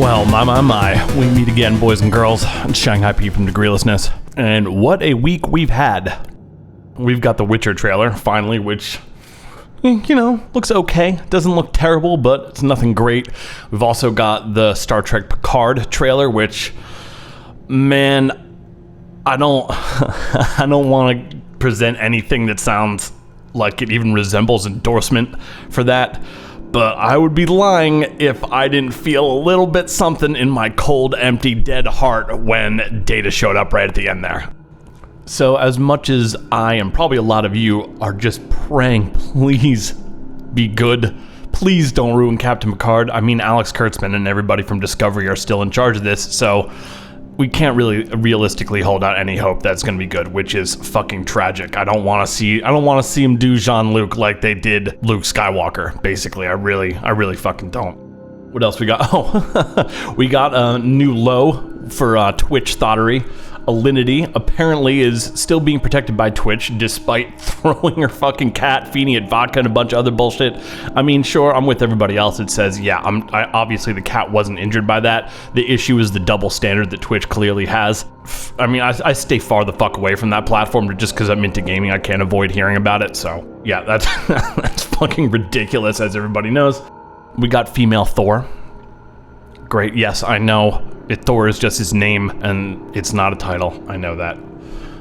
Well, my. We meet again, boys and girls. It's Shanghai Pete from Degreelessness. And what a week we've had. We've got the Witcher trailer, finally, which, looks okay. Doesn't look terrible, but it's nothing great. We've also got the Star Trek Picard trailer, which, man, I don't want to present anything that sounds like it even resembles endorsement for that. But I would be lying if I didn't feel a little bit something in my cold, empty, dead heart when Data showed up right at the end there. So as much as I and probably a lot of you are just praying, please be good. Please don't ruin Captain Picard. I mean, Alex Kurtzman and everybody from Discovery are still in charge of this, so we can't really realistically hold out any hope that's going to be good, which is fucking tragic. I don't want to see him do Jean-Luc like they did Luke Skywalker. Basically, I really fucking don't. What else we got? Oh, we got a new low for Twitch thottery. Alinity apparently is still being protected by Twitch despite throwing her fucking cat, feeding it vodka, and a bunch of other bullshit. I mean, sure, I'm with everybody else. It says, yeah, obviously the cat wasn't injured by that. The issue is the double standard that Twitch clearly has. I mean, I stay far the fuck away from that platform just because I'm into gaming. I can't avoid hearing about it. So, yeah, that's that's fucking ridiculous, as everybody knows. We got female Thor. Great, yes, I know. Thor is just his name, and it's not a title. I know that.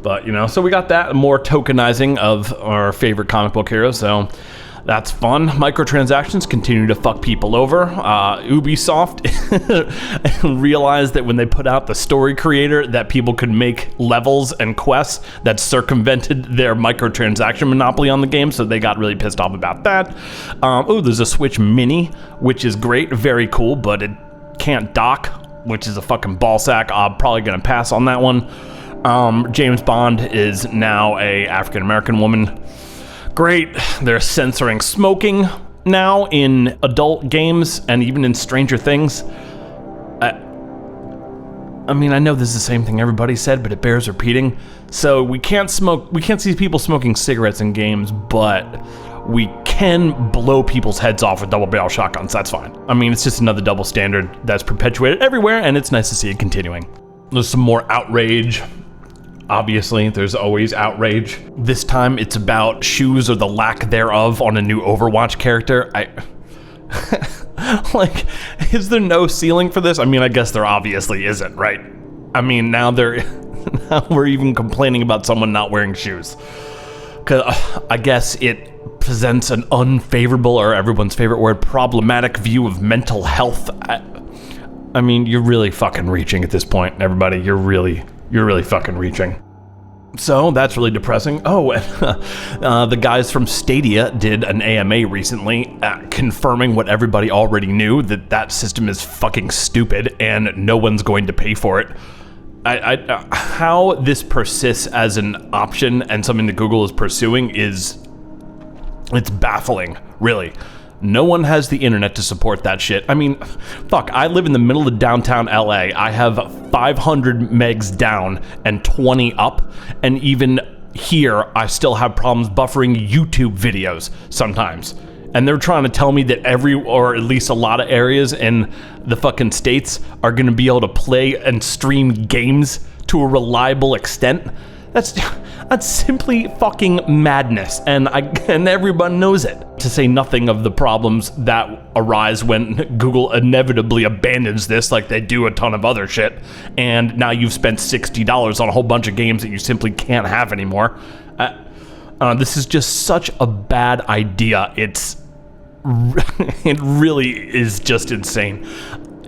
But, so we got that. More tokenizing of our favorite comic book heroes, so that's fun. Microtransactions continue to fuck people over. Ubisoft realized that when they put out the story creator that people could make levels and quests that circumvented their microtransaction monopoly on the game, so they got really pissed off about that. There's a Switch Mini, which is great, very cool, but it can't dock, which is a fucking ballsack. I'm probably gonna pass on that one. James Bond is now a African-American woman. Great. They're censoring smoking now in adult games and even in Stranger Things. I mean, I know this is the same thing everybody said, but it bears repeating. So we can't see people smoking cigarettes in games, but we can blow people's heads off with double barrel shotguns. That's fine. I mean, it's just another double standard that's perpetuated everywhere, and it's nice to see it continuing. There's some more outrage. Obviously, there's always outrage. This time, it's about shoes or the lack thereof on a new Overwatch character. Like, is there no ceiling for this? I mean, I guess there obviously isn't, right? I mean, now we're even complaining about someone not wearing shoes. 'Cause I guess it presents an unfavorable, or everyone's favorite word, problematic view of mental health. I mean, you're really fucking reaching at this point, everybody. You're really fucking reaching. So that's really depressing. Oh, and the guys from Stadia did an AMA recently confirming what everybody already knew, that system is fucking stupid and no one's going to pay for it. How this persists as an option and something that Google is pursuing it's baffling, really. No one has the internet to support that shit. I mean, fuck, I live in the middle of downtown LA. I have 500 megs down and 20 up, and even here, I still have problems buffering YouTube videos sometimes. And they're trying to tell me that or at least a lot of areas in the fucking states are gonna be able to play and stream games to a reliable extent. That's simply fucking madness, and everyone knows it. To say nothing of the problems that arise when Google inevitably abandons this, like they do a ton of other shit, and now you've spent $60 on a whole bunch of games that you simply can't have anymore. This is just such a bad idea. It really is just insane.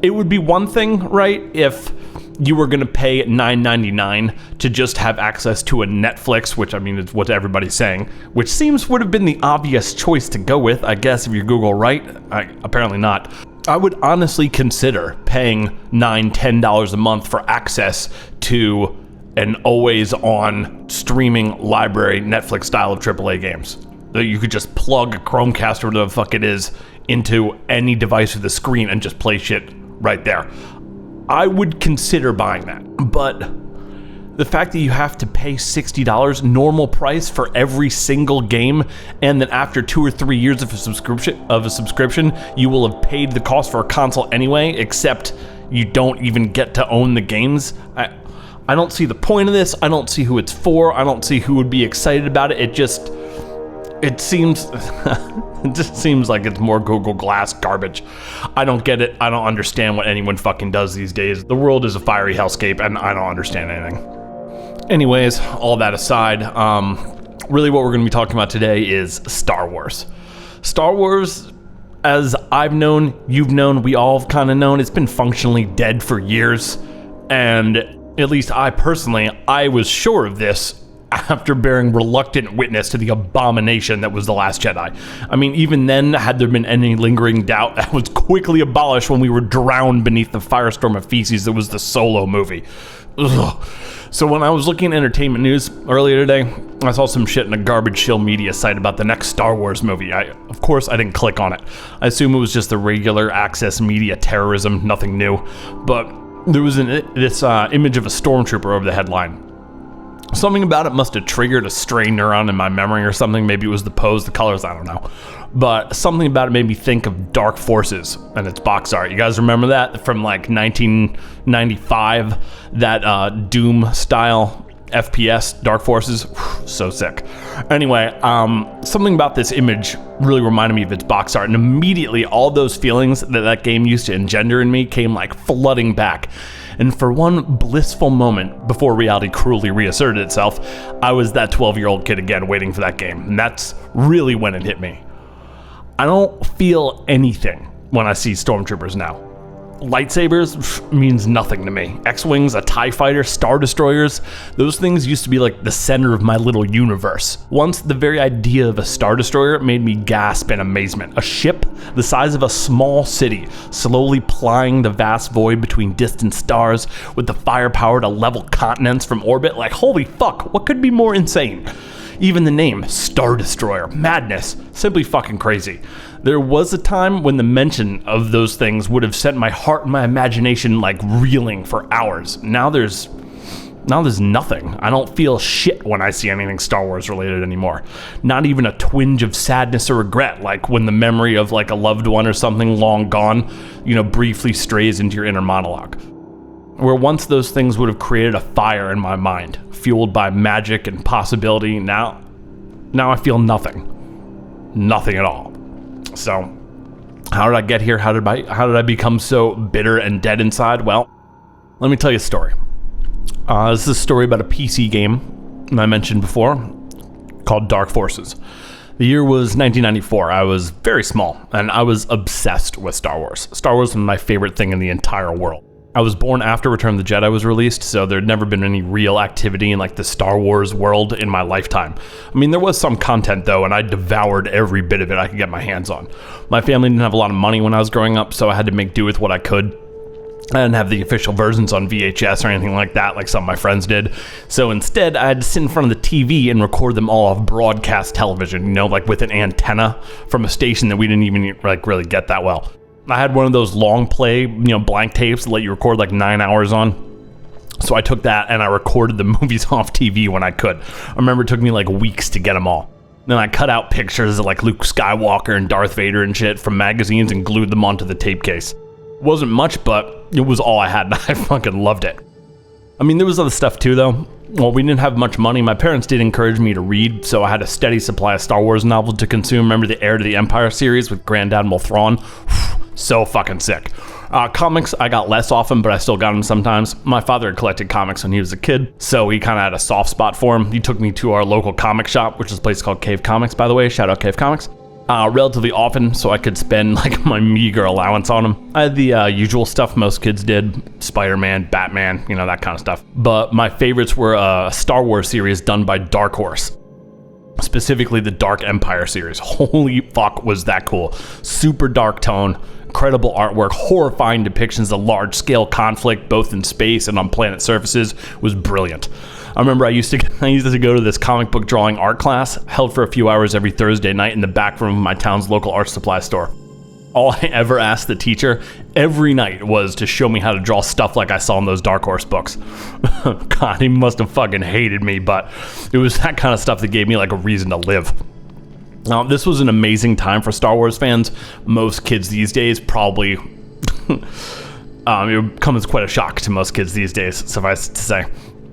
It would be one thing, right, if you were going to pay $9.99 to just have access to a Netflix, which I mean is what everybody's saying, which would have been the obvious choice to go with, I guess, if you're Google, right? Apparently not. I would honestly consider paying $9-10 a month for access to an always-on streaming library, Netflix style of AAA games. That you could just plug a Chromecast or whatever the fuck it is into any device with a screen and just play shit right there. I would consider buying that, but the fact that you have to pay $60 normal price for every single game, and that after 2 or 3 years of a subscription, you will have paid the cost for a console anyway, except you don't even get to own the games. I don't see the point of this. I don't see who it's for. I don't see who would be excited about it. It just seems like it's more Google Glass garbage. I don't get it. I don't understand what anyone fucking does these days. The world is a fiery hellscape, and I don't understand anything. Anyways, all that aside, really what we're going to be talking about today is Star Wars. Star Wars, as I've known, you've known, we all have kind of known, it's been functionally dead for years. And at least I was sure of this after bearing reluctant witness to the abomination that was The Last Jedi. I mean, even then, had there been any lingering doubt, that was quickly abolished when we were drowned beneath the firestorm of feces that was the Solo movie. Ugh. So when I was looking at entertainment news earlier today, I saw some shit in a garbage shill media site about the next Star Wars movie. Of course, I didn't click on it. I assume it was just the regular access media terrorism, nothing new. But there was this image of a stormtrooper over the headline. Something about it must have triggered a stray neuron in my memory or something. Maybe it was the pose, the colors, I don't know. But something about it made me think of Dark Forces and its box art. You guys remember that from like 1995? That Doom style FPS, Dark Forces? So sick. Anyway, something about this image really reminded me of its box art. And immediately all those feelings that game used to engender in me came like flooding back. And for one blissful moment, before reality cruelly reasserted itself, I was that 12-year-old kid again waiting for that game. And that's really when it hit me. I don't feel anything when I see stormtroopers now. Lightsabers means nothing to me. X-Wings, a TIE fighter, Star Destroyers, those things used to be like the center of my little universe. Once, the very idea of a Star Destroyer made me gasp in amazement. A ship the size of a small city, slowly plying the vast void between distant stars with the firepower to level continents from orbit. Like, holy fuck, what could be more insane? Even the name, Star Destroyer, madness, simply fucking crazy. There was a time when the mention of those things would have sent my heart and my imagination like reeling for hours. Now there's nothing. I don't feel shit when I see anything Star Wars related anymore. Not even a twinge of sadness or regret, like when the memory of like a loved one or something long gone, briefly strays into your inner monologue. Where once those things would have created a fire in my mind, fueled by magic and possibility, now I feel nothing. Nothing at all. So, how did I get here? How did I become so bitter and dead inside? Well, let me tell you a story. This is a story about a PC game I mentioned before called Dark Forces. The year was 1994. I was very small, and I was obsessed with Star Wars. Star Wars was my favorite thing in the entire world. I was born after Return of the Jedi was released, so there'd never been any real activity in like the Star Wars world in my lifetime. I mean, there was some content though, and I devoured every bit of it I could get my hands on. My family didn't have a lot of money when I was growing up, so I had to make do with what I could. I didn't have the official versions on VHS or anything like that, like some of my friends did. So instead, I had to sit in front of the TV and record them all off broadcast television, like with an antenna from a station that we didn't even like really get that well. I had one of those long play, blank tapes that let you record like 9 hours on. So I took that and I recorded the movies off TV when I could. I remember it took me like weeks to get them all. Then I cut out pictures of like Luke Skywalker and Darth Vader and shit from magazines and glued them onto the tape case. It wasn't much, but it was all I had and I fucking loved it. I mean, there was other stuff too though. Well, we didn't have much money. My parents did encourage me to read, so I had a steady supply of Star Wars novels to consume. Remember the Heir to the Empire series with Grand Admiral Thrawn? So fucking sick. Comics, I got less often, but I still got them sometimes. My father had collected comics when he was a kid, so he kind of had a soft spot for them. He took me to our local comic shop, which is a place called Cave Comics, by the way. Shout out Cave Comics. Relatively often, so I could spend like my meager allowance on them. I had the usual stuff most kids did. Spider-Man, Batman, that kind of stuff. But my favorites were a Star Wars series done by Dark Horse. Specifically the Dark Empire series. Holy fuck, was that cool. Super dark tone, incredible artwork, horrifying depictions of large-scale conflict, both in space and on planet surfaces, was brilliant. I remember I used to go to this comic book drawing art class, held for a few hours every Thursday night in the back room of my town's local art supply store. All I ever asked the teacher every night was to show me how to draw stuff like I saw in those Dark Horse books. God, he must have fucking hated me, but it was that kind of stuff that gave me like a reason to live. Now, this was an amazing time for Star Wars fans. Most kids these days probably It would come as quite a shock to most kids these days, suffice to say.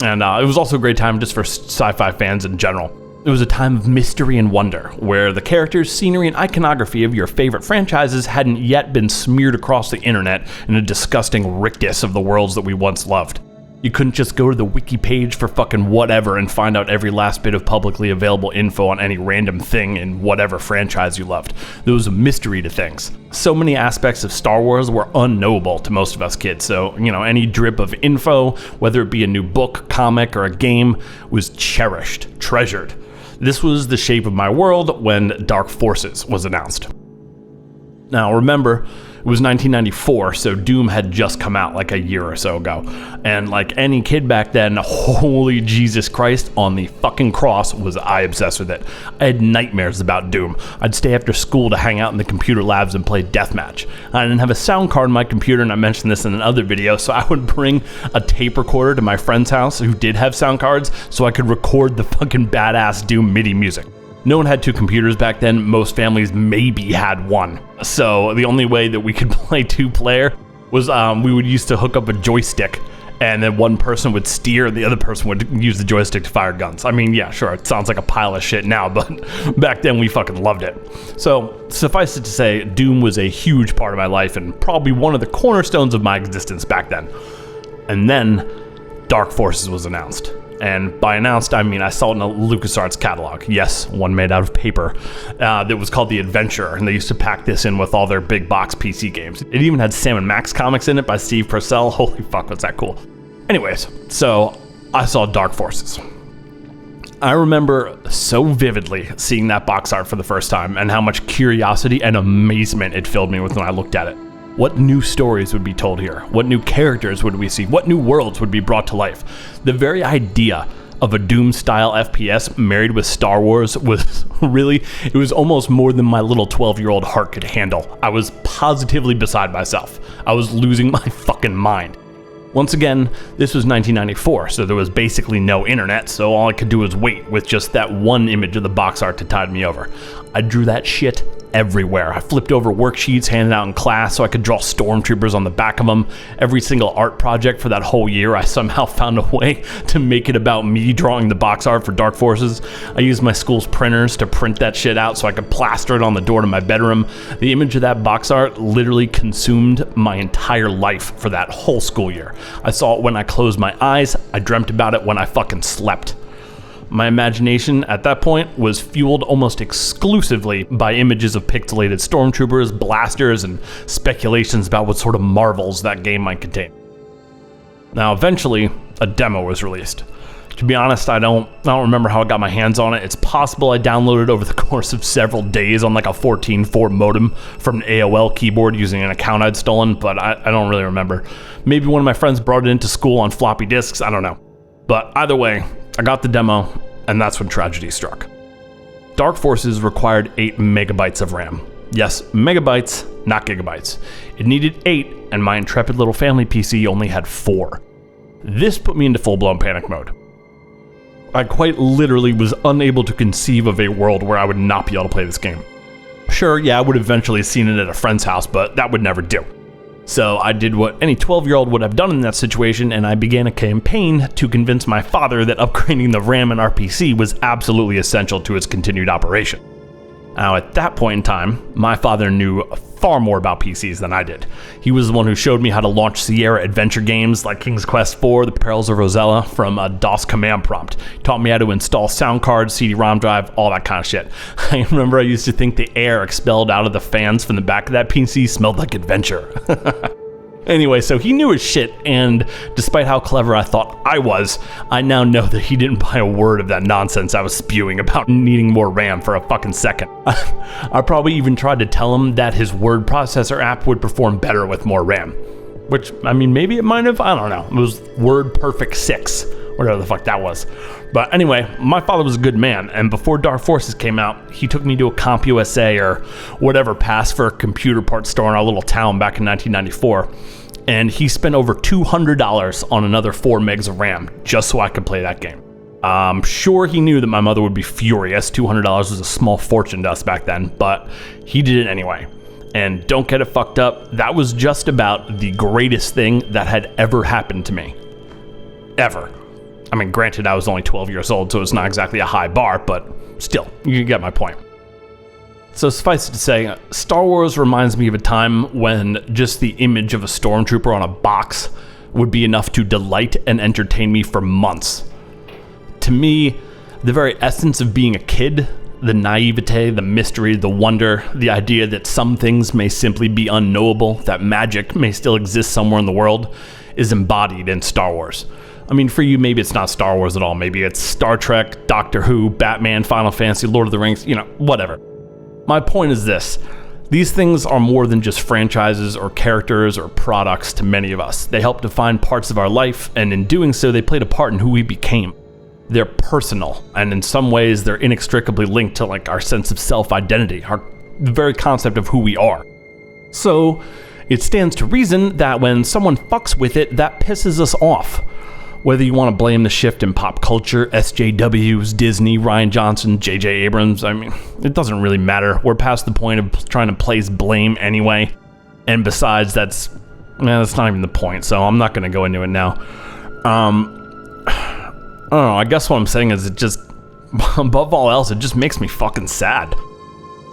And it was also a great time just for sci-fi fans in general. It was a time of mystery and wonder, where the characters, scenery, and iconography of your favorite franchises hadn't yet been smeared across the internet in a disgusting rictus of the worlds that we once loved. You couldn't just go to the wiki page for fucking whatever and find out every last bit of publicly available info on any random thing in whatever franchise you loved. There was a mystery to things. So many aspects of Star Wars were unknowable to most of us kids, so, any drip of info, whether it be a new book, comic, or a game, was cherished, treasured. This was the shape of my world when Dark Forces was announced. Now, remember, it was 1994, so Doom had just come out like a year or so ago. And like any kid back then, holy Jesus Christ, on the fucking cross was I obsessed with it. I had nightmares about Doom. I'd stay after school to hang out in the computer labs and play deathmatch. I didn't have a sound card in my computer, and I mentioned this in another video, so I would bring a tape recorder to my friend's house who did have sound cards so I could record the fucking badass Doom MIDI music. No one had two computers back then. Most families maybe had one. So the only way that we could play two-player was we would used to hook up a joystick, and then one person would steer and the other person would use the joystick to fire guns. I mean, yeah, sure, it sounds like a pile of shit now, but back then we fucking loved it. So suffice it to say, Doom was a huge part of my life and probably one of the cornerstones of my existence back then. And then Dark Forces was announced. And by announced, I mean I saw it in a LucasArts catalog. Yes, one made out of paper. That was called The Adventurer, and they used to pack this in with all their big box PC games. It even had Sam & Max comics in it by Steve Purcell. Holy fuck, was that cool. Anyways, so I saw Dark Forces. I remember so vividly seeing that box art for the first time and how much curiosity and amazement it filled me with when I looked at it. What new stories would be told here? What new characters would we see? What new worlds would be brought to life? The very idea of a Doom-style FPS married with Star Wars was really, it was almost more than my little 12-year-old heart could handle. I was positively beside myself. I was losing my fucking mind. Once again, this was 1994, so there was basically no internet, so all I could do was wait with just that one image of the box art to tide me over. I drew that shit everywhere. I flipped over worksheets handed out in class so I could draw stormtroopers on the back of them. Every single art project for that whole year, I somehow found a way to make it about me drawing the box art for Dark Forces. I used my school's printers to print that shit out so I could plaster it on the door to my bedroom. The image of that box art literally consumed my entire life for that whole school year. I saw it when I closed my eyes. I dreamt about it when I fucking slept. My imagination at that point was fueled almost exclusively by images of pixelated stormtroopers, blasters, and speculations about what sort of marvels that game might contain. Now, eventually, a demo was released. To be honest, I don't remember how I got my hands on it. It's possible I downloaded it over the course of several days on like a 14.4 modem from an AOL keyboard using an account I'd stolen, but I don't really remember. Maybe one of my friends brought it into school on floppy disks, I don't know. But either way, I got the demo, and that's when tragedy struck. Dark Forces required 8 megabytes of RAM. Yes, megabytes, not gigabytes. It needed 8, and my intrepid little family PC only had 4. This put me into full-blown panic mode. I quite literally was unable to conceive of a world where I would not be able to play this game. Sure, yeah, I would have eventually seen it at a friend's house, but that would never do. So I did what any 12-year-old would have done in that situation, and I began a campaign to convince my father that upgrading the RAM in our PC was absolutely essential to its continued operation. Now, at that point in time, my father knew far more about PCs than I did. He was the one who showed me how to launch Sierra adventure games like King's Quest IV, The Perils of Rosella from a DOS command prompt. He taught me how to install sound cards, CD-ROM drive, all that kind of shit. I remember I used to think the air expelled out of the fans from the back of that PC smelled like adventure. Anyway, so he knew his shit, and despite how clever I thought I was, I now know that he didn't buy a word of that nonsense I was spewing about needing more RAM for a fucking second. I probably even tried to tell him that his word processor app would perform better with more RAM. Which, I mean, maybe it might have, I don't know. It was Word Perfect 6, whatever the fuck that was. But anyway, my father was a good man, and before Dark Forces came out, he took me to a CompUSA or whatever passed for a computer parts store in our little town back in 1994. And he spent over $200 on another 4 megs of RAM just so I could play that game. I'm sure he knew that my mother would be furious. $200 was a small fortune to us back then, but he did it anyway. And don't get it fucked up, that was just about the greatest thing that had ever happened to me. Ever. I mean, granted, I was only 12 years old, so it's not exactly a high bar, but still, you get my point. So suffice it to say, Star Wars reminds me of a time when just the image of a stormtrooper on a box would be enough to delight and entertain me for months. To me, the very essence of being a kid, the naivete, the mystery, the wonder, the idea that some things may simply be unknowable, that magic may still exist somewhere in the world, is embodied in Star Wars. I mean, for you, maybe it's not Star Wars at all. Maybe it's Star Trek, Doctor Who, Batman, Final Fantasy, Lord of the Rings, whatever. My point is this. These things are more than just franchises or characters or products to many of us. They help define parts of our life, and in doing so, they played a part in who we became. They're personal, and in some ways, they're inextricably linked to our sense of self-identity, the very concept of who we are. So, it stands to reason that when someone fucks with it, that pisses us off. Whether you want to blame the shift in pop culture, SJWs, Disney, Rian Johnson, J.J. Abrams, I mean, it doesn't really matter. We're past the point of trying to place blame anyway. And besides, that's not even the point, so I'm not going to go into it now. I don't know, I guess what I'm saying is it just, above all else, it just makes me fucking sad.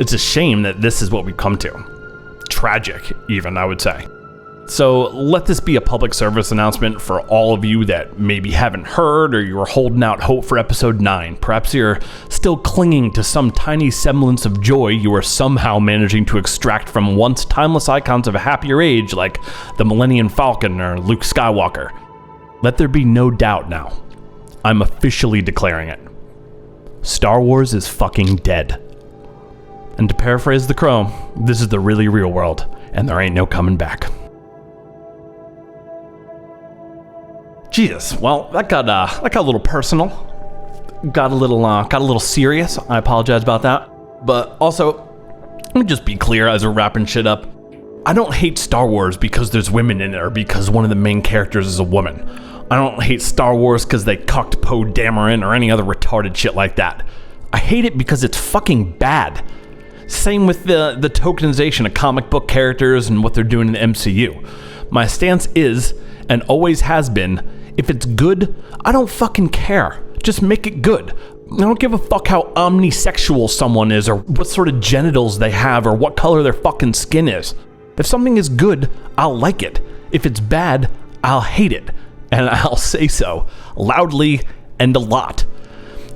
It's a shame that this is what we've come to. Tragic, even, I would say. So let this be a public service announcement for all of you that maybe haven't heard or you're holding out hope for episode 9. Perhaps you're still clinging to some tiny semblance of joy you are somehow managing to extract from once timeless icons of a happier age like the Millennium Falcon or Luke Skywalker. Let there be no doubt now. I'm officially declaring it. Star Wars is fucking dead. And to paraphrase the Crow, this is the really real world, and there ain't no coming back. Jesus, well, that got a little personal. Got a little serious. I apologize about that. But also, let me just be clear as we're wrapping shit up. I don't hate Star Wars because there's women in it or because one of the main characters is a woman. I don't hate Star Wars because they cucked Poe Dameron or any other retarded shit like that. I hate it because it's fucking bad. Same with the tokenization of comic book characters and what they're doing in the MCU. My stance is, and always has been, if it's good, I don't fucking care. Just make it good. I don't give a fuck how omnisexual someone is or what sort of genitals they have or what color their fucking skin is. If something is good, I'll like it. If it's bad, I'll hate it. And I'll say so, loudly and a lot.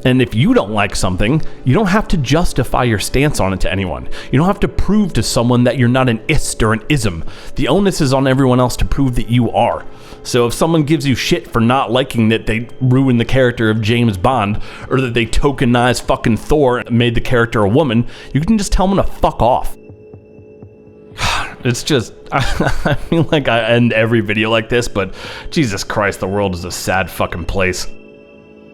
And if you don't like something, you don't have to justify your stance on it to anyone. You don't have to prove to someone that you're not an ist or an ism. The onus is on everyone else to prove that you are. So if someone gives you shit for not liking that they ruined the character of James Bond, or that they tokenized fucking Thor and made the character a woman, you can just tell them to fuck off. It's just, I feel like I end every video like this, but Jesus Christ, the world is a sad fucking place.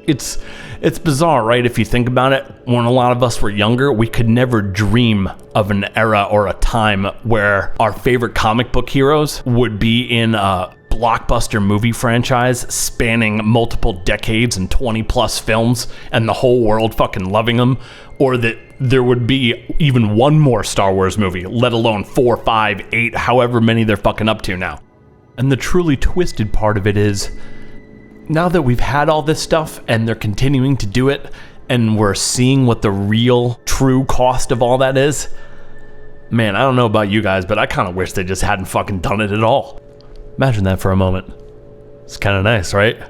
It's bizarre, right? If you think about it, when a lot of us were younger, we could never dream of an era or a time where our favorite comic book heroes would be in a blockbuster movie franchise spanning multiple decades and 20 plus films and the whole world fucking loving them, or that there would be even one more Star Wars movie, let alone 4, 5, 8, however many they're fucking up to now. And the truly twisted part of it is, now that we've had all this stuff and they're continuing to do it and we're seeing what the real true cost of all that is, man, I don't know about you guys, but I kind of wish they just hadn't fucking done it at all. Imagine that for a moment. It's kind of nice, right?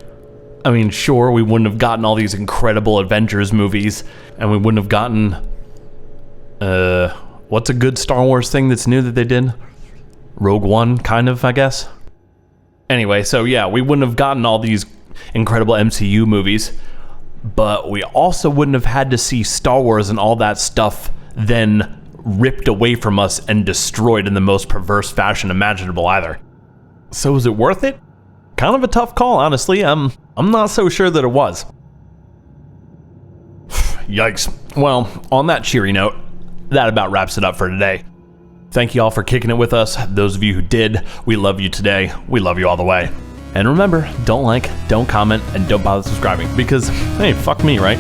I mean, sure, we wouldn't have gotten all these incredible Avengers movies, and we wouldn't have gotten, what's a good Star Wars thing that's new that they did? Rogue One, kind of, I guess. Anyway, so yeah, we wouldn't have gotten all these incredible MCU movies, but we also wouldn't have had to see Star Wars and all that stuff then ripped away from us and destroyed in the most perverse fashion imaginable either. So is it worth it? Kind of a tough call, honestly. I'm not so sure that it was. Yikes. Well, on that cheery note, that about wraps it up for today. Thank you all for kicking it with us. Those of you who did, we love you today. We love you all the way. And remember, don't like, don't comment, and don't bother subscribing because, hey, fuck me, right?